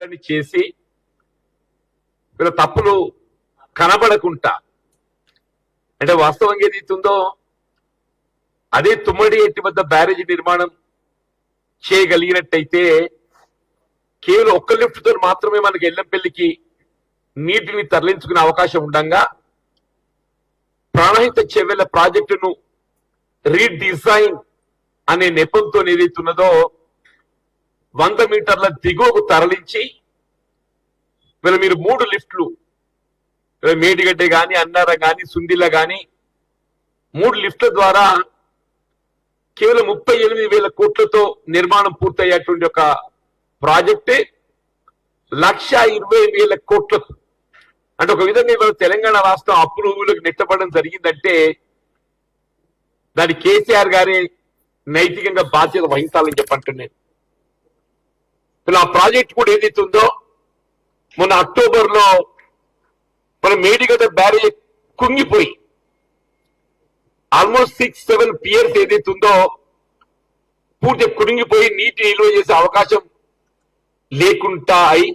చేసి వీళ్ళ తప్పులు కనబడకుండా అంటే వాస్తవంగా ఏదైతుందో అదే తుమ్మడి ఎట్టి వద్ద బ్యారేజీ నిర్మాణం చేయగలిగినట్టయితే కేవలం ఒక్క లిఫ్ట్ తో మాత్రమే మనకి ఎల్లంపల్లికి నీటిని తరలించుకునే అవకాశం ఉండగా ప్రాణహిత చెవెళ్ల ప్రాజెక్టును రీడిజైన్ అనే నెపంతో ఏదైతున్నదో 100 మీటర్ల దిగువకు తరలించి వీళ్ళు మీరు 3 లిఫ్ట్లు మేడిగడ్డ గాని అన్నార గాని సుందిల గాని 3 లిఫ్ట్ల ద్వారా కేవలం 38,000 కోట్లతో నిర్మాణం పూర్తయ్యేటువంటి ఒక ప్రాజెక్టే 1,20,000 కోట్లకు అంటే ఒక విధంగా ఇవాళ తెలంగాణ రాష్ట్రం అప్పులు ఊళ్ళకి నెట్టబడడం జరిగిందంటే దాని కేసీఆర్ గారే నైతికంగా బాధ్యత వహించాలని చెప్పంటున్నాను. ఆ ప్రాజెక్ట్ కూడా ఏదైతుందో మొన్న అక్టోబర్ లో మన మేడిగడ్డ బ్యారేజ్ కుంగిపోయి ఆల్మోస్ట్ 6-7 పియర్స్ ఏదైతుందో పూర్తి కురింగిపోయి నీటి నిల్వ చేసే అవకాశం లేకుండా అయి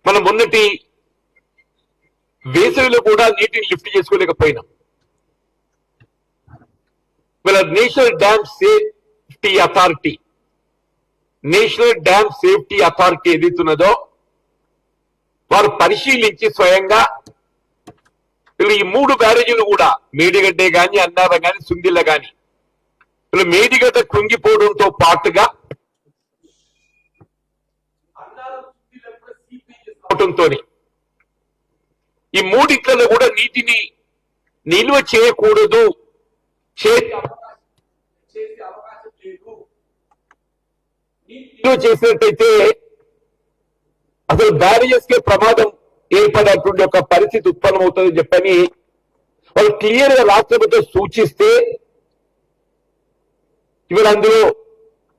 మనం మొన్నటి వేసవిలో కూడా నీటిని లిఫ్ట్ చేసుకోలేకపోయినాం. వీళ్ళ నేషనల్ డ్యామ్ సేఫ్టీ అథారిటీ ఏదైతున్నదో వారు పరిశీలించి స్వయంగా వీళ్ళు ఈ 3 బ్యారేజీలు కూడా మేడిగడ్డే గాని అన్నార గాని సుందిల్ల గాని వీళ్ళు మేడిగడ్డ కుంగిపోవడంతో పాటుగా ఈ 3 కూడా నీటిని నిల్వ చేయకూడదు, చేసినట్టయితే అసలు బ్యారేజెస్ కే ప్రమాదం ఏర్పడేటువంటి ఒక పరిస్థితి ఉత్పన్నమవుతుందని చెప్పని వాళ్ళు క్లియర్ గా రాష్ట్ర ప్రభుత్వం సూచిస్తే ఇవాళ అందులో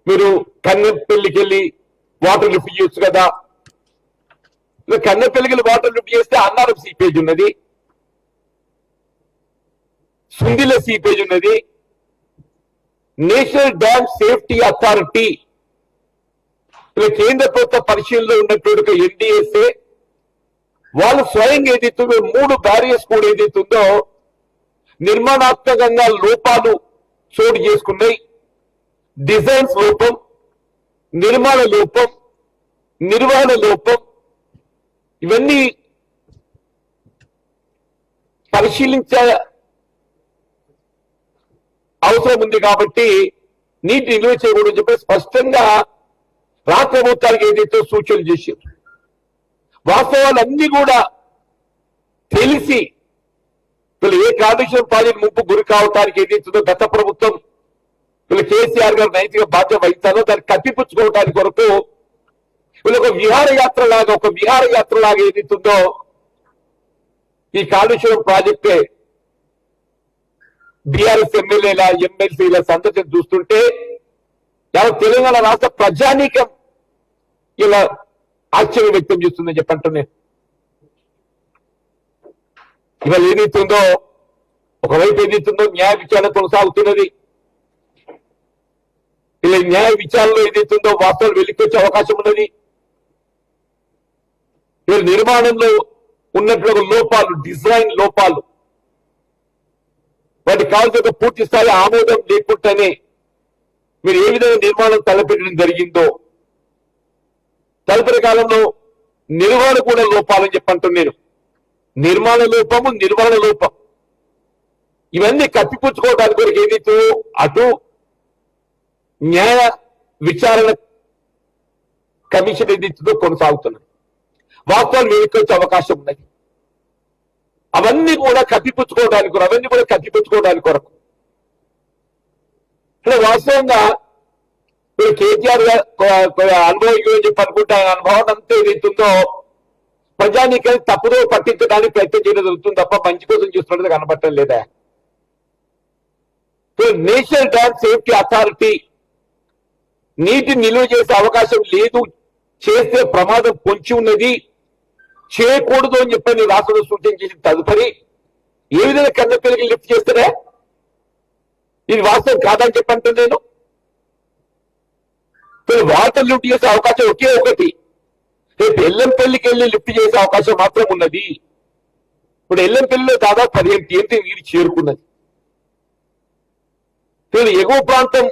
మీరు కన్నెపల్లికి వెళ్ళి వాటర్ లిఫ్ట్ చేయొచ్చు కదా. కన్నెపల్లికి వెళ్ళి వాటర్ లిఫ్ట్ చేస్తే అన్నారం సీపేజ్ ఉన్నది, సుందిల సీపేజ్ ఉన్నది. నేషనల్ డ్యామ్ సేఫ్టీ అథారిటీ కేంద్ర ప్రభుత్వ పరిశీలనలో ఉన్నటువంటి ఎన్డీఎస్ఏ వాళ్ళు స్వయంగా ఏదైతుందో 3 బ్యారియర్స్ కూడా ఏదైతుందో నిర్మాణాత్మకంగా లోపాలు చోటు చేసుకున్నాయి. డిజైన్స్ లోపం, నిర్మాణ లోపం, నిర్వహణ లోపం ఇవన్నీ పరిశీలించే అవసరం ఉంది. కాబట్టి నీటి నిల్వ చేయకూడదని చెప్పి స్పష్టంగా రాష్ట్ర ప్రభుత్వానికి ఏదైతే సూచనలు చేశారు. వాస్తవాలన్నీ కూడా తెలిసి వీళ్ళు ఏ కాళేశ్వరం ప్రాజెక్ట్ ముప్పు గురి కావటానికి ఏదైతుందో గత ప్రభుత్వం వీళ్ళు కేసీఆర్ గారు నైతిక బాధ్యత వహించాలో దాన్ని కప్పిపుచ్చుకోవటానికి కొరకు వీళ్ళు ఒక విహారయాత్ర లాగా ఏదైతుందో ఈ కాళేశ్వరం ప్రాజెక్టే బీఆర్ఎస్ ఎమ్మెల్యేల ఎమ్మెల్సీల సందర్శన చూస్తుంటే తెలంగాణ రాష్ట్ర ప్రజానీకం ఇలా ఆశ్చర్యం వ్యక్తం చేస్తుందని చెప్పంటున్నాను. ఇవాళ ఏదైతుందో ఒకవైపు ఏదైతుందో న్యాయ విచారణ కొనసాగుతున్నది. ఇలా న్యాయ విచారణలో ఏదైతుందో వాస్తవాలు వెలికొచ్చే అవకాశం ఉన్నది. ఇవాళ నిర్మాణంలో ఉన్నటువంటి లోపాలు, డిజైన్ లోపాలు, వాటికి కావాల్సిన పూర్తి స్థాయి ఆమోదం లేకుండానే మీరు ఏ విధంగా నిర్మాణం తలపెట్టడం జరిగిందో తదుపరి కాలంలో నిర్వహణ కూడా లోపాలని చెప్పంటున్నారు. నిర్మాణ లోపం ఇవన్నీ కప్పిపుచ్చుకోవడానికి కొరకు ఏదైతే అటు న్యాయ విచారణ కమిషన్ ఏదైతుందో కొనసాగుతున్నది. వాస్తవాలు వెలికొచ్చే అవకాశం ఉన్నది. అవన్నీ కూడా కప్పిపుచ్చుకోవడానికి కొరకు వాస్తవంగా ఇప్పుడు కేసీఆర్ అనుభవం చెప్పి అనుకుంటే ఆయన అనుభవం అంతా ఏదైతుందో ప్రజానీకాన్ని తప్పుదో పట్టించడానికి ప్రయత్నం చేయడం జరుగుతుంది తప్ప మంచి కోసం చూస్తున్నది కనబడటం లేదా. నేషనల్ డ్యామ్ సేఫ్టీ అథారిటీ నీటి నిల్వ చేసే అవకాశం లేదు, చేస్తే ప్రమాదం పొంచి ఉన్నది, చేయకూడదు అని చెప్పని రాష్ట్రంలో సూచన చేసిన తదుపరి ఏ విధంగా కన్నెపల్లికి లిఫ్ట్ చేస్తారా? ఇది వాస్తవం కాదని చెప్పంటే నేను వాటర్ లిఫ్ట్ చేసే అవకాశం ఒకే ఒకటి రేపు ఎల్లంపల్లికి వెళ్ళి లిఫ్ట్ చేసే అవకాశం మాత్రం ఉన్నది. ఇప్పుడు ఎల్లంపల్లిలో దాదాపు 15 టీఎంసీ నీరు చేరుకున్నది. ఎగువ ప్రాంతం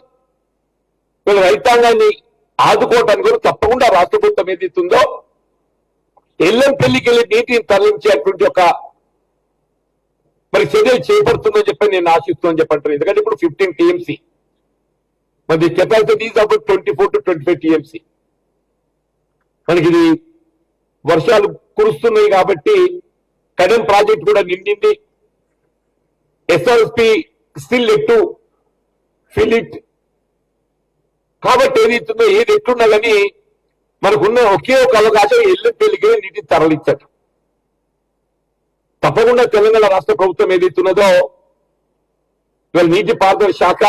రైతాంగాన్ని ఆదుకోవటానికి కూడా తప్పకుండా రాష్ట్ర ప్రభుత్వం ఏదైతుందో ఎల్లంపల్లికి వెళ్ళి నీటిని తరలించేటువంటి ఒక మరి చర్యలు చేపడుతుందని చెప్పి నేను ఆశిస్తున్నాను చెప్పంటాను. ఎందుకంటే ఇప్పుడు 15 టీఎంసీ మరి capacity is about 24 to 25 TMC. మనకి ఇది వర్షాలు కురుస్తున్నాయి కాబట్టి కడెం ప్రాజెక్ట్ కూడా నిండింది. SRSP still at to fill it. కాబట్టి ఏదైతుందో ఏది ఎట్లున్నా కానీ మనకున్న ఒకే ఒక అవకాశం ఎల్లంపల్లికి నీటిని తరలించట. తప్పకుండా తెలంగాణ రాష్ట్ర ప్రభుత్వం ఏదైతున్నదో ఇవాళ నీటిపారుదల శాఖ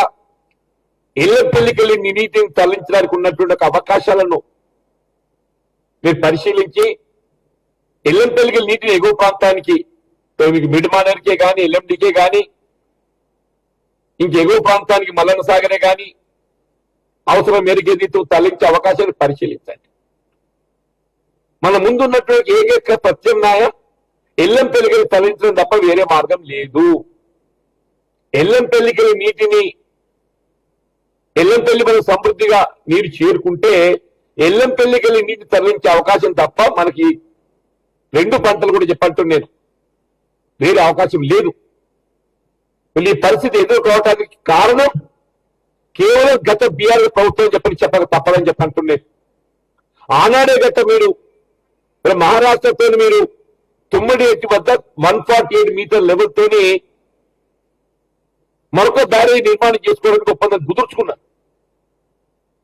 ఎల్లంపల్లికి వెళ్ళి నీటిని తరలించడానికి ఉన్నటువంటి ఒక అవకాశాలను మీరు పరిశీలించి ఎల్లంపల్లికి నీటిని ఎగువ ప్రాంతానికి మీకు మిడ్మానర్కే కానీ ఎల్ఎండికే కానీ ఇంకెగువ ప్రాంతానికి మల్లన్న సాగరే కానీ అవసరం మేరకు ఏదైతే తరలించే అవకాశాన్ని పరిశీలించండి. మన ముందున్నటువంటి ఏకైక ప్రత్యామ్నాయం ఎల్లంపల్లికి తరలించడం తప్ప వేరే మార్గం లేదు. ఎల్లంపల్లికి నీటిని ఎల్లంపల్లి మనం సమృద్ధిగా నీరు చేరుకుంటే ఎల్లంపల్లికి నీటి తరలించే అవకాశం తప్ప మనకి 2 పంటలు కూడా చెప్పంటున్నాను నేను వేరే అవకాశం లేదు. ఈ పరిస్థితి ఎదుర్కోవడానికి కారణం కేవలం గత బీఆర్ఎస్ ప్రభుత్వం చెప్పక తప్పదని చెప్పంటున్నాను. ఆనాడే గత మీరు మహారాష్ట్రతో మీరు తుమ్మడి ఎత్తి వద్ద 148 మీటర్ లెవెల్ తోని మరొక బ్యారేజ్ నిర్మాణం చేసుకోవడానికి ఒప్పందం కుదుర్చుకున్నారు.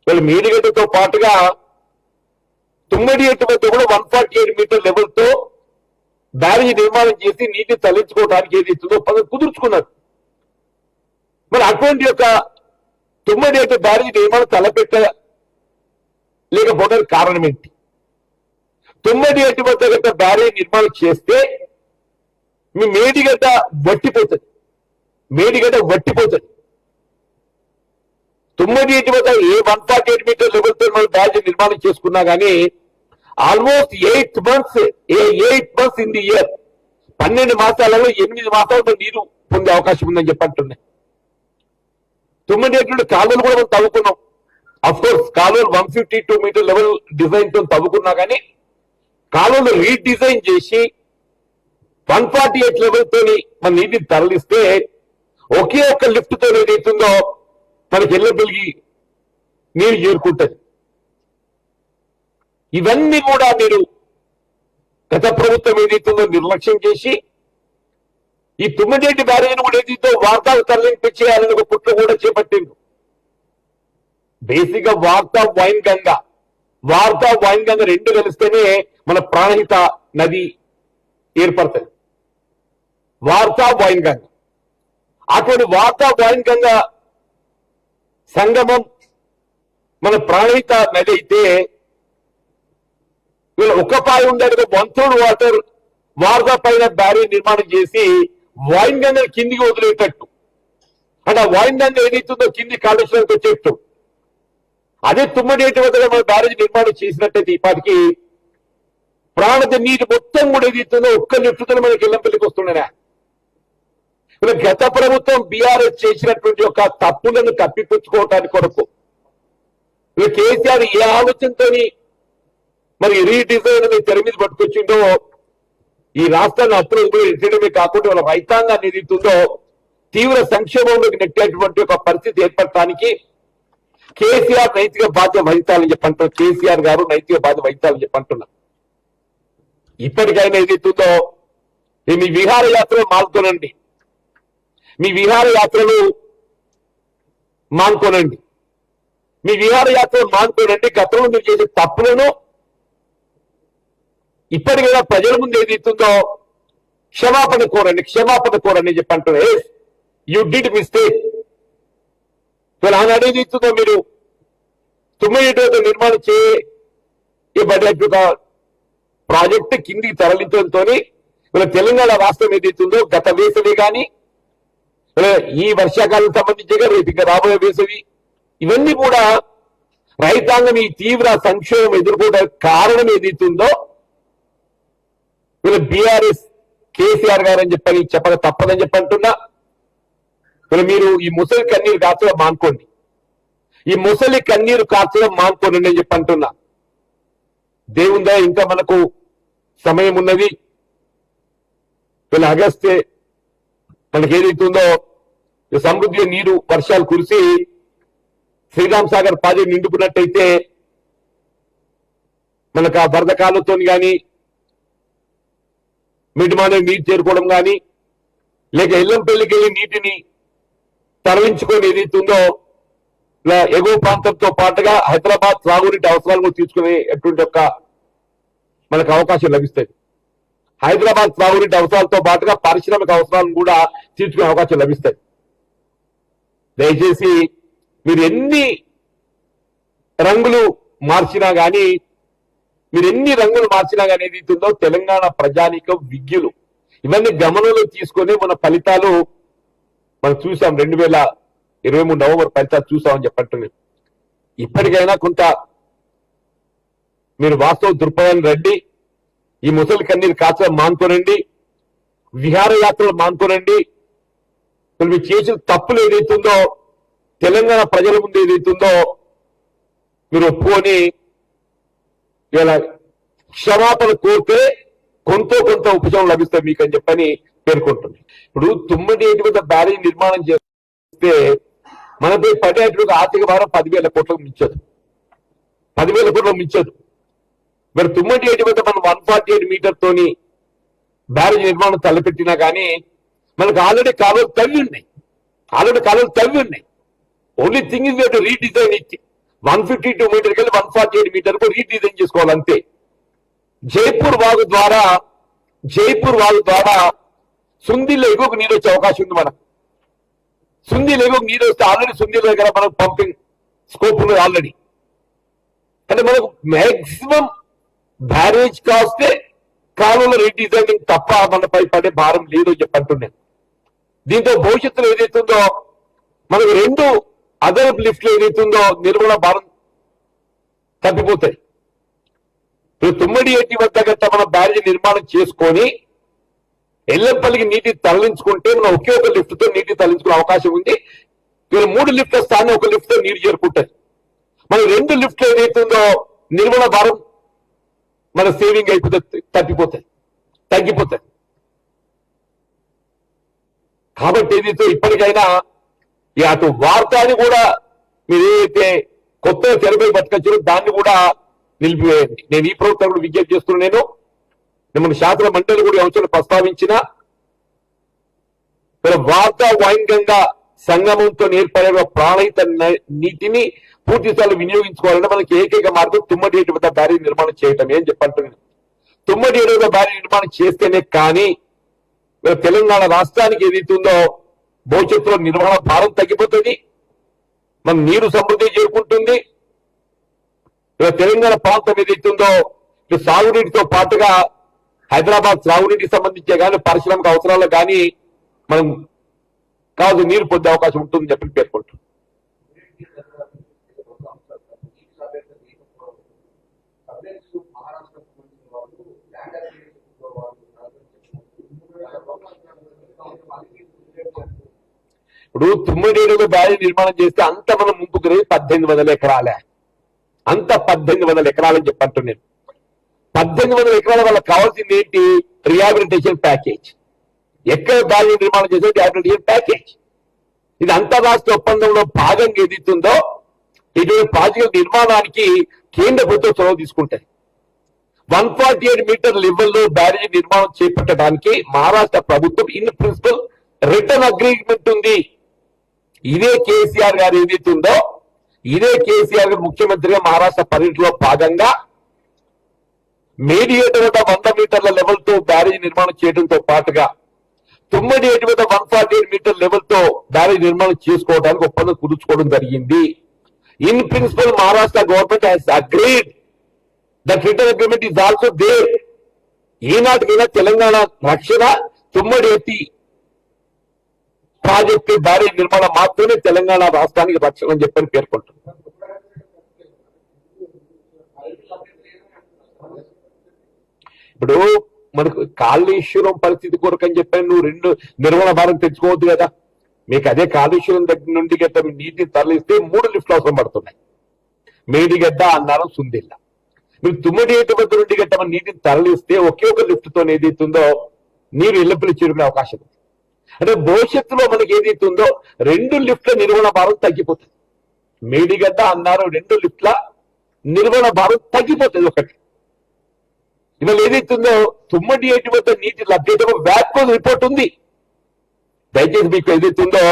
వీళ్ళు మేడిగడ్డతో పాటుగా తుమ్మడి ఎత్తి వద్ద కూడా 148 మీటర్ లెవెల్ తో బ్యారేజ్ నిర్మాణం చేసి నీటిని తరలించుకోవడానికి ఏదైతుందో ఒప్పందం కుదుర్చుకున్నారు. మరి అటువంటి యొక్క తుమ్మడి ఎత్తి బ్యారేజ్ నిర్మాణం తలపెట్టలేకపోవడానికి కారణం ఏంటి? తుమ్మడి ఎత్తి వద్ద గట్ట బ్యారేజ్ నిర్మాణం చేస్తే మీ మేడిగడ్డ వట్టిపోతుంది. తుమ్మడి ఎత్తి వద్ద ఏ 148 మీటర్ లెవెల్ తో మనం బ్యారేజ్ నిర్మాణం చేసుకున్నా కానీ almost 8 months in the year 12 మాసాలలో 8 మాసాలతో నీరు పొందే అవకాశం ఉందని చెప్పంటున్నాయి. తుమ్మడి ఎత్తి కాలువలు కూడా మనం తవ్వుకున్నాం. అఫ్ కోర్స్ కాలువలు 152 మీటర్ లెవెల్ డిజైన్ తో తవ్వుకున్నా కానీ కాలువలు రీడిజైన్ చేసి 148 లెవెల్ తోని మన నీటిని తరలిస్తే ఒకే ఒక్క లిఫ్ట్ తో ఏదైతుందో మనకి ఎల్లంపల్లికి నీరు చేరుకుంటుంది. ఇవన్నీ కూడా మీరు గత ప్రభుత్వం ఏదైతుందో నిర్లక్ష్యం చేసి ఈ తుమ్మడేటి బ్యారేజ్ కూడా ఏదైతే వార్తాలు తరలించేయాలని ఒక పుట్ల కూడా చేపట్టింది. బేసిక్ గా వార్తా వైన్ గంగా 2 కలిస్తేనే మన ప్రాణహిత నది ఏర్పడుతుంది. వార్తా వైన్ గంగా అటువంటి వార్తా వైన్ గంగా సంగమం మన ప్రాణహిత నది అయితే వీళ్ళు ఒక పాయి ఉండేది 1/3 వాటర్ వార్తా పైన బ్యారేజ్ నిర్మాణం చేసి వైన్ గంగ కిందికి వదిలేటట్టు అంటే ఆ వైన్ గంగ ఏదైతుందో కింది కాలుష్యానికి వచ్చేట్టు అదే తుమ్మడేటి వద్ద మన బ్యారేజ్ నిర్మాణం చేసినట్టయితే ఇప్పటికి ప్రాణత నీటి మొత్తం కూడా ఏదైతుందో ఒక్క లిఫ్ట్తో మనకి ఎల్లంపల్లికి వస్తుండేనా. గత ప్రభుత్వం బీఆర్ఎస్ చేసినటువంటి ఒక తప్పులను కప్పిపుచ్చుకోవటానికి కొరకు కేసీఆర్ ఏ ఆలోచనతో మరి రీడిజైన్ అనే తెర మీద పట్టుకొచ్చిందో ఈ రాష్ట్రాన్ని అప్పులు ఎట్టడమే కాకుండా వాళ్ళ రైతాంగాన్ని ఏదైతుందో తీవ్ర సంక్షేమంలోకి నెట్టేటువంటి ఒక పరిస్థితి ఏర్పడటానికి కేసీఆర్ నైతిక బాధ్యత వహించాలని చెప్పంటున్నారు. కేసీఆర్ గారు నైతిక బాధ్యత వహించాలని చెప్పంటున్నారు. ఇప్పటికైనా ఏదైతుందో మీ విహారయాత్రలు మానుకోనండి. మీ విహారయాత్రలు మానుకోనండి. గతంలో మీరు చేసే తప్పులను ఇప్పటికైనా ప్రజల ముందు ఏదైతుందో క్షమాపణ కోరండి చెప్పంటున్నారు. You did mistake. ఆనాడు ఏదైతుందో మీరు 9 నిర్మాణం చేయబడేట్టుగా ప్రాజెక్టు కిందికి తరలించడంతో తెలంగాణ రాష్ట్రం ఏదైతుందో గత వేసవి కానీ ఈ వర్షాకాలం సంబంధించి రేపు ఇంకా రాబోయే వేసవి ఇవన్నీ కూడా రైతాంగం ఈ తీవ్ర సంక్షోభం ఎదుర్కోవడానికి కారణం ఏదైతుందో వీళ్ళు బీఆర్ఎస్ కేసీఆర్ గారు అని చెప్పక తప్పదని చెప్పంటున్నా. వీళ్ళు మీరు ఈ ముసలి కన్నీరు కాచడం మానుకోండి, ఈ ముసలి కన్నీరు కాచడం మానుకోండి అని చెప్పంటున్నా. దేవుందా ఇంకా మనకు సమయం ఉన్నది. వీళ్ళు ఆగస్టే మనకి ఏదైతుందో సమృద్ధి నీరు వర్షాలు కురిసి శ్రీరామ్ సాగర్ ప్రాజెక్ట్ నిండుకున్నట్టయితే మనకు ఆ వరద కాలంతో కానీ మిడిమానే నీరు చేరుకోవడం కానీ లేక ఎల్లంపల్లికి వెళ్ళి నీటిని తరలించుకొని ఏదైతుందో ఇలా ఎగువ ప్రాంతంతో పాటుగా హైదరాబాద్ త్రాగునీటి అవసరాలను తీసుకునేటువంటి ఒక మనకు అవకాశం లభిస్తుంది. హైదరాబాద్ త్రాగునీటి అవసరాలతో పాటుగా పారిశ్రామిక అవసరాలను కూడా తీర్చుకునే అవకాశం లభిస్తుంది. దయచేసి మీరు ఎన్ని రంగులు మార్చినా కానీ ఏదైతుందో తెలంగాణ ప్రజానీకం విజ్ఞులు ఇవన్నీ గమనంలో తీసుకొని మన ఫలితాలు మనం చూసాం. 2023 నవంబర్ ఫలితాలు చూసామని చెప్పంటున్నాను. ఇప్పటికైనా కొంత మీరు వాస్తవ దృక్పథాన్ని రండి. ఈ ముసలి కన్నీరు కాచడం మానుకోనండి, విహారయాత్రలు మానుకోనండి. మీరు చేసిన తప్పులు ఏదైతుందో తెలంగాణ ప్రజల ముందు ఏదైతుందో మీరు ఒప్పుకొని ఇలా క్షమాపణ కోరితే కొంత ఉపశమనం లభిస్తుంది మీకు అని చెప్పని పేర్కొంటుంది. ఇప్పుడు తుమ్మడి ఎటువంటి బ్యారేజ్ నిర్మాణం చేస్తే మనపై పడేటువంటి ఆర్థిక భారం 10,000 కోట్లకు మించదు, 10,000 కోట్లకు మించదు. మరి తుమ్మడి ఎటువంటి మనం 148 మీటర్ తోని బ్యారేజ్ నిర్మాణం తలపెట్టినా కానీ మనకు ఆల్రెడీ కాలువలు తవ్వి ఉన్నాయి. Only thing is to redesign ఇచ్చి 152 మీటర్ కలిసి 148 మీటర్ కు రీడిజైన్ చేసుకోవాలంతే. జైపూర్ వాగు ద్వారా సుందీలో ఎగువకు నీరు వచ్చే అవకాశం ఉంది. మనకు సుందీలో ఎగువకు నీరు వస్తే ఆల్రెడీ సుందీల దగ్గర మనకు పంపింగ్ స్కోప్ ఉన్నది ఆల్రెడీ. అంటే మనకు మాక్సిమం బ్యారేజ్ కాస్తే కాలువలో రీడిజైనింగ్ తప్ప మనపై పడే భారం లేదు అని చెప్పంటున్నాను. దీంతో భవిష్యత్తులో ఏదైతుందో మనకు 2 అదనపు లిఫ్ట్లు ఏదైతుందో నిర్వహణ భారం తప్పిపోతాయి. తుమ్మడి ఎట్టి వద్ద గట్ట మనం బ్యారేజ్ నిర్మాణం చేసుకొని ఎల్లంపల్లికి నీటి తరలించుకుంటే మనం ఒకే ఒక లిఫ్ట్ తో నీటి తరలించుకునే అవకాశం ఉంది. ఇవాళ 3 లిఫ్ట్ల స్థానం ఒక లిఫ్ట్ తో నీరు చేరుకుంటాయి. మనం 2 లిఫ్ట్లు ఏదైతుందో నిర్వహణ భారం మన సేవింగ్ అయిపోతుంది, తగ్గిపోతాయి. కాబట్టి ఏదైతే ఇప్పటికైనా అటు వార్తని కూడా మీరు ఏదైతే కొత్తగా తెరపై బతకొచ్చారో దాన్ని కూడా నిలిపివేయండి. నేను ఈ ప్రభుత్వం కూడా విజ్ఞప్తి చేస్తున్నాను. మన శాసన మండలి కూడా అంశాలు ప్రస్తావించిన వార్తా వాయిన్యంగా సంగమంతో ఏర్పడే ప్రాణహిత నీటిని పూర్తి స్థాయిలో వినియోగించుకోవాలంటే మనకి ఏకైక మార్గం తుమ్మడి ఏటి వద్ద బ్యారేజ్ నిర్మాణం చేయటం ఏం చెప్పంటున్నాను. తుమ్మడి ఏటి వద్ద బ్యారేజ్ నిర్మాణం చేస్తేనే కానీ తెలంగాణ రాష్ట్రానికి ఏదైతుందో భవిష్యత్తులో నిర్వహణ భారం తగ్గిపోతుంది, మన నీరు సమృద్ధి చేరుకుంటుంది. తెలంగాణ ప్రాంతం ఏదైతుందో సాగునీటితో పాటుగా హైదరాబాద్ సాగునీటికి సంబంధించే కానీ పారిశ్రామిక అవసరాలు కానీ మనం కాదు నీరు పొందే అవకాశం ఉంటుందని చెప్పి పేర్కొంటాం. ఇప్పుడు తుమ్మిడేడులో బ్యారేజ్ నిర్మాణం చేస్తే అంత మనం ముందుకు 1800 ఎకరాలే, అంత 1800 ఎకరాలని చెప్పంటున్నాను. 1800 ఎకరాల వాళ్ళకి కావాల్సింది ఏంటి? Rehabilitation package. ఎక్కడ బ్యారేజ్ నిర్మాణం చేసే రిహాబిలిటేషన్ ప్యాకేజ్. ఇది అంతర్రాష్ట్ర ఒప్పందంలో భాగంగా ఏదైతుందో ఇటువంటి ప్రాజెక్టు నిర్మాణానికి కేంద్ర ప్రభుత్వం చొరవ తీసుకుంటాయి. 148 మీటర్ లెవెల్లో బ్యారేజ్ నిర్మాణం చేపట్టడానికి మహారాష్ట్ర ప్రభుత్వం ఇన్ ప్రిన్సిపల్ రిటర్న్ అగ్రిమెంట్ ఉంది. ఇదే కేసీఆర్ గారు ఏదైతుందో ఇదే కేసీఆర్ గారు ముఖ్యమంత్రిగా మహారాష్ట్ర పర్యటనలో భాగంగా మేడియేటర్ వద్ద 100 మీటర్ల లెవెల్ తో బ్యారేజ్ నిర్మాణం చేయడంతో పాటుగా తుమ్మడి ఏటి వద్ద 148 మీటర్ లెవెల్ తో బ్యారేజ్ నిర్మాణం చేసుకోవడానికి ఒప్పందం కుదుర్చుకోవడం జరిగింది. In principle Maharashtra government has agreed that return agreement is also there. ఈనాటికైనా తెలంగాణ రక్షణ తుమ్మడి ఎత్తి ప్రాజెక్టు బ్యారేజ్ నిర్మాణం మాత్రమే తెలంగాణ రాష్ట్రానికి రక్షణ అని చెప్పని పేర్కొంటుంది. ఇప్పుడు మనకు కాళేశ్వరం పరిస్థితి కొరకు అని చెప్పాను, నువ్వు 2 నిర్వహణ భారం తెచ్చుకోవద్దు కదా. మీకు అదే కాళేశ్వరం దగ్గర నుండి గట్ట నీటిని తరలిస్తే 3 లిఫ్ట్లు అవసరం పడుతున్నాయి. మేడిగడ్డ, అన్నారం, సుందిల్ల. మీరు తుమ్మడి ఏటి వద్ద నుండి గట్ట నీటిని తరలిస్తే ఒకే ఒక లిఫ్ట్ తో ఏదైతుందో నీరు ఎల్లపిల్లి చేరుకునే అవకాశం ఉంది. అంటే భవిష్యత్తులో మనకి ఏదైతుందో 2 లిఫ్ట్ల నిర్వహణ భారం తగ్గిపోతుంది. మేడిగడ్డ, అన్నారం 2 లిఫ్ట్ల నిర్వహణ భారం తగ్గిపోతుంది. ఒకటి ఇవాళ ఏదైతుందో తుమ్మడి ఏటి వద్ద నీటి లభ్యత వ్యాప్కోజ్ రిపోర్ట్ ఉంది. దయచేసి మీకు ఏదైతుందో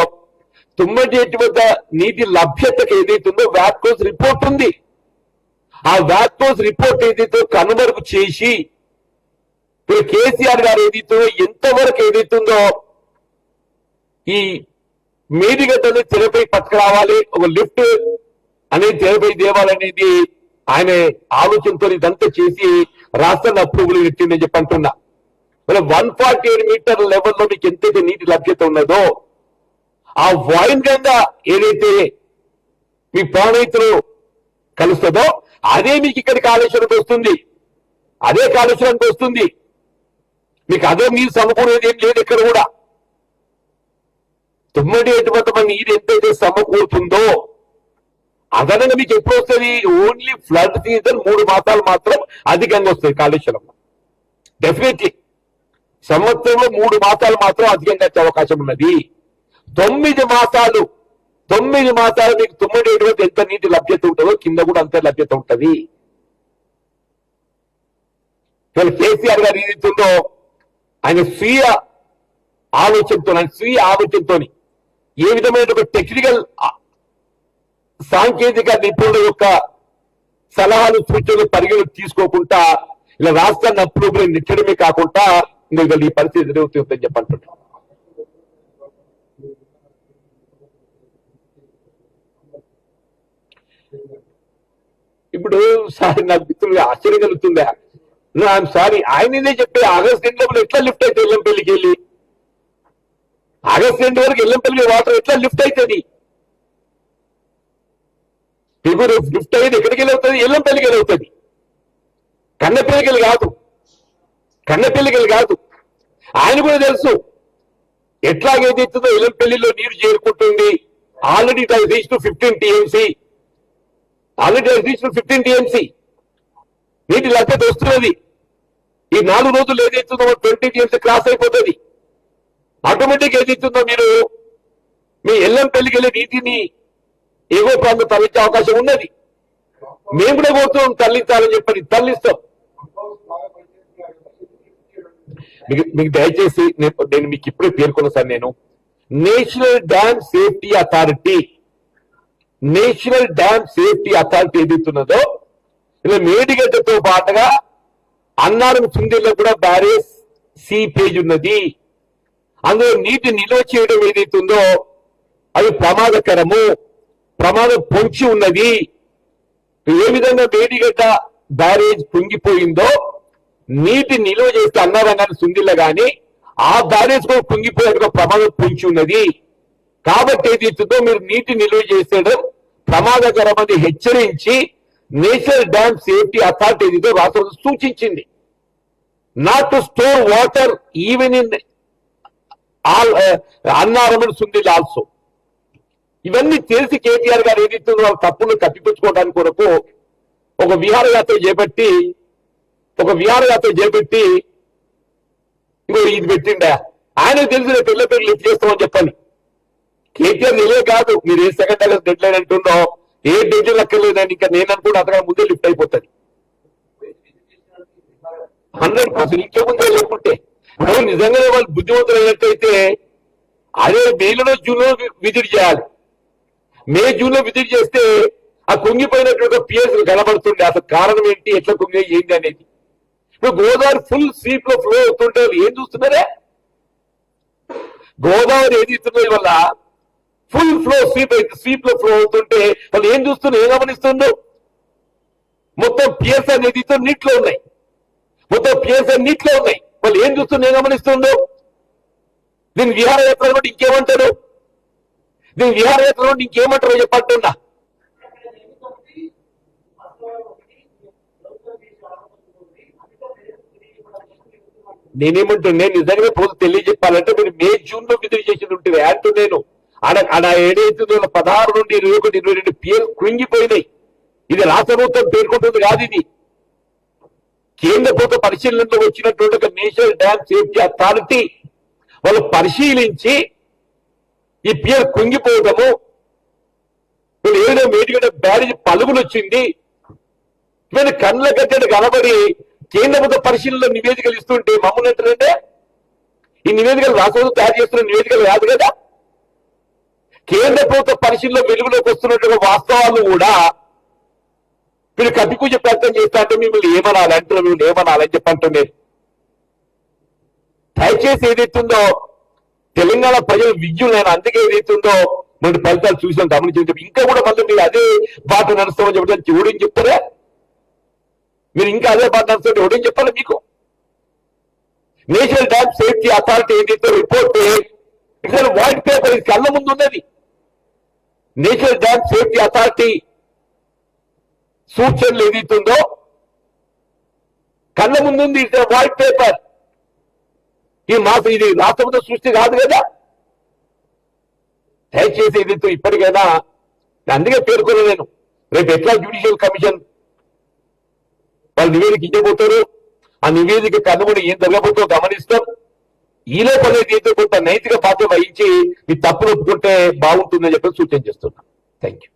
తుమ్మడి ఏటి వద్ద నీటి లభ్యతకు ఏదైతుందో వ్యాప్కోజ్ రిపోర్ట్ ఉంది. ఆ వ్యాప్కోజ్ రిపోర్ట్ ఏదైతే కనుమరుగు చేసి ఇప్పుడు కేసీఆర్ గారు ఏదైతుందో ఎంతవరకు ఏదైతుందో ఈ మేడిగడ్డని తెరపై పట్టుకురావాలి, ఒక లిఫ్ట్ అనేది తెరపై తేవాలనేది ఆయన ఆలోచనతో ఇదంతా చేసి రాష్ట్రాన్ని అప్రూవల్ పెట్టిందని చెప్పి అంటున్నా. మరి 147 మీటర్ల లెవెల్లో మీకు ఎంతైతే నీటి లభ్యత ఉన్నదో ఆ వాయిన్ గంగా ఏదైతే మీ ప్రాణహితులు కలుస్తుందో అదే మీకు ఇక్కడ కాళేశ్వరంకి వస్తుంది, అదే కాళేశ్వరానికి వస్తుంది. మీకు అదే నీరు సమకూరేది ఏం లేదు ఇక్కడ కూడా. తుమ్మడి ఎటువంటి మన నీరు ఎంతైతే సమకూరుతుందో అదనంగా మీకు ఎప్పుడు వస్తుంది? ఓన్లీ ఫ్లడ్ సీజన్ 3 మాసాలు మాత్రం అధికంగా వస్తుంది కాళేశ్వరంలో. డెఫినెట్లీ సంవత్సరంలో 3 మాసాలు మాత్రం అధికంగా వచ్చే అవకాశం ఉన్నది. 9 మాసాలు మీకు తుమ్మడి ఎటువంటి ఎంత నీటి లభ్యత ఉంటుందో కింద కూడా అంతే లభ్యత ఉంటది. కేసీఆర్ గారు ఏదైతుందో ఆయన స్వీయ ఆలోచనతో ఏ విధమైన ఒక టెక్నికల్ సాంకేతిక నిపుణుల యొక్క సలహాలు, సూచనలు పరిగణలోకి తీసుకోకుండా ఇలా రాష్ట్రాన్ని అప్రూవల్ నెట్టడమే కాకుండా ఇంకా ఈ పరిస్థితి ఎదురవుతుందని చెప్పంటున్నాను. ఇప్పుడు సార్ నాకు మిత్రులు ఆశ్చర్యం కలుగుతుందా? ఐఎమ్ సారీ, ఆయననే చెప్పే ఆగస్ట్ 2 ఎట్లా లిఫ్ట్ అయితే ఎల్లంపల్లికి వెళ్ళి ఆగస్ట్ 2 వరకు ఎల్లంపల్లి వాటర్ ఎట్లా లిఫ్ట్ అవుతుంది? మీకు లిఫ్ట్ అయ్యేది ఎక్కడికి వెళ్ళి అవుతుంది? ఎల్లంపల్లికి వెళ్ళి అవుతుంది, కన్నెపల్లికి కాదు. ఆయన కూడా తెలుసు ఎట్లాగేదైతుందో ఎల్లంపల్లిలో నీరు చేరుకుంటుంది. Already it has reached 15 TMC నీటి లభ్యత వస్తున్నది. ఈ 4 రోజులు ఏదైతుందో 20 టీఎంసీ క్రాస్ అయిపోతుంది. ఆటోమేటిక్ ఏదైతుందో మీరు మీ ఎల్లంపల్లికి వెళ్ళే నీటిని ఎగువ ప్రాంతం తరలించే అవకాశం ఉన్నది. మేము కూడా పోతాం తరలించాలని చెప్పని తరలిస్తాం. మీకు దయచేసి నేను మీకు ఇప్పుడే పేర్కొన్నా సార్, నేను నేషనల్ డ్యామ్ సేఫ్టీ అథారిటీ ఏదైతున్నదో ఇలా మేడిగడ్డతో పాటుగా అన్నారం, సుందిల్లో కూడా బ్యారేజ్ సీపేజ్ ఉన్నది. అందులో నీటి నిల్వ చేయడం ఏదైతుందో అది ప్రమాదం పొంచి ఉన్నది. ఏ విధంగా మేడిగడ్డ బ్యారేజ్ కుంగిపోయిందో నీటి నిల్వ చేస్తే అన్నారం కానీ సుందిల్ల గాని ఆ బ్యారేజ్ కూడా కుంగిపోయేట్టుగా ప్రమాదం పొంచి ఉన్నది. కాబట్టి ఏదైతుందో మీరు నీటి నిల్వ చేసేయడం ప్రమాదకరమని హెచ్చరించి నేషనల్ డ్యామ్ సేఫ్టీ అథారిటీ ఏదైతే రాష్ట్రం సూచించింది. Not to store water even in Annaram and Sundilla also. ఇవన్నీ తెలిసి కేటీఆర్ గారు ఏదైతుందో వాళ్ళ తప్పులు కప్పిపుచ్చుకోవడానికి కొరకు ఒక విహారయాత్ర చేపట్టి ఇంకో ఇది పెట్టిండా. ఆయనకు తెలిసిన పిల్ల పేరు లిఫ్ట్ చేస్తామని చెప్పండి. కేటీఆర్ నిలే కాదు, మీరు ఏ సెకండ్ ఆగస్ట్ డెడ్ లైన్ అంటుండో ఏ డెడ్ లెక్కలేదని ఇంకా నేను అనుకుంటే అంతగా ముందే లిఫ్ట్ అయిపోతుంది 100%. ఇంకేముందే లేకుంటే నిజంగానే వాళ్ళు బుద్ధిమంతులు అయినట్టయితే అదే మేలో జూన్లో విజిట్ చేయాలి. జూన్లో విజిట్ చేస్తే ఆ కుంగిపోయినటువంటి పిఎస్ కనబడుతుండే. అసలు కారణం ఏంటి, ఎట్లా కుంగి ఏంటి అనేది. ఇప్పుడు గోదావరి ఫుల్ స్వీప్ లో ఫ్లో అవుతుంటే వాళ్ళు ఏం చూస్తున్నారే? గోదావరి ఏది ఇస్తున్నది వల్ల ఫుల్ ఫ్లో స్వీప్ లో ఫ్లో అవుతుంటే వాళ్ళు ఏం చూస్తున్నారు, ఏం గమనిస్తుండ్రు? మొత్తం పిఎస్ అనేది నీటిలో ఉన్నాయి. వాళ్ళు ఏం చూస్తున్నారు, ఏం గమనిస్తుండ్రు? దీని విహారయాత్ర ఇంకేమంటారు? చెప్పంటున్నా. నేనేమంటున్నా, నేను నిజంగా పోతే తెలియజెప్పాలంటే మీరు మే జూన్ లో విధులు చేసింది ఉంటుంది అంటూ నేను ఆడ ఏడైతే 16 నుండి 21, 22 పిఎల్ కుంగిపోయినాయి. ఇది రాష్ట్ర ప్రభుత్వం పేర్కొంటుంది కాదు, ఇది కేంద్ర ప్రభుత్వ పరిశీలనలో వచ్చినటువంటి ఒక నేషనల్ డ్యామ్ సేఫ్టీ అథారిటీ వాళ్ళు పరిశీలించి ఈ పిఎల్ కుంగిపోవడము, వీళ్ళు ఏదో మేటిగడ్డ బ్యారేజ్ పలుగులు వచ్చింది, వీళ్ళు కళ్ళ కట్టడి కనబడి కేంద్ర ప్రభుత్వ పరిశీలనలో నివేదికలు ఇస్తుంటే మమ్మల్ని ఏంటంటే ఈ నివేదికలు రాష్ట్ర తయారు చేస్తున్న నివేదికలు కాదు కదా. కేంద్ర ప్రభుత్వ పరిశీలనలో వెలుగులోకి వస్తున్నటువంటి వాస్తవాలు కూడా మీరు కప్పిపూజ ప్రయత్నం చేస్తా అంటే మిమ్మల్ని ఏమనాలి అంటున్నారు, మిమ్మల్ని ఏమనాలని చెప్పంటున్నారు. దయచేసి ఏదైతుందో తెలంగాణ ప్రజల విద్యులైన అందుకే ఏదైతుందో మన ఫలితాలు చూసాం గమనించి ఇంకా కూడా మళ్ళీ మీరు అదే బాట నడుస్తామని చెప్పడం ఎవడేం చెప్తారా? మీరు ఇంకా అదే బాట నడుస్తుంటే ఎవడేం చెప్పాలి మీకు? నేషనల్ డ్యామ్ సేఫ్టీ అథారిటీ ఏదైతే రిపోర్ట్ ఇక్కడ వైట్ పేపర్ ఇది కళ్ళ ముందు ఉన్నది. నేషనల్ డ్యామ్ సేఫ్టీ అథారిటీ సూచనలు ఏదైతుందో కళ్ళ ముందుంది, ఇక్కడ వైట్ పేపర్. ఈ మాసం ఇది రాష్ట్రంలో సృష్టి కాదు కదా. దయచేసి ఏదైతే ఇప్పటికైనా అందుకే పేర్కొన్నా నేను, రేపు ఎట్లా జ్యుడిషియల్ కమిషన్ వాళ్ళు నివేదిక ఇచ్చబోతారు, ఆ నివేదిక కనుగొని ఏం జరగబోతో గమనిస్తాం. ఈ లోపల ఏదో కొంత నైతిక బాధ్యత వహించి ఈ తప్పులు ఒప్పుకుంటే బాగుంటుందని చెప్పి సూచన చేస్తున్నా. Thank you.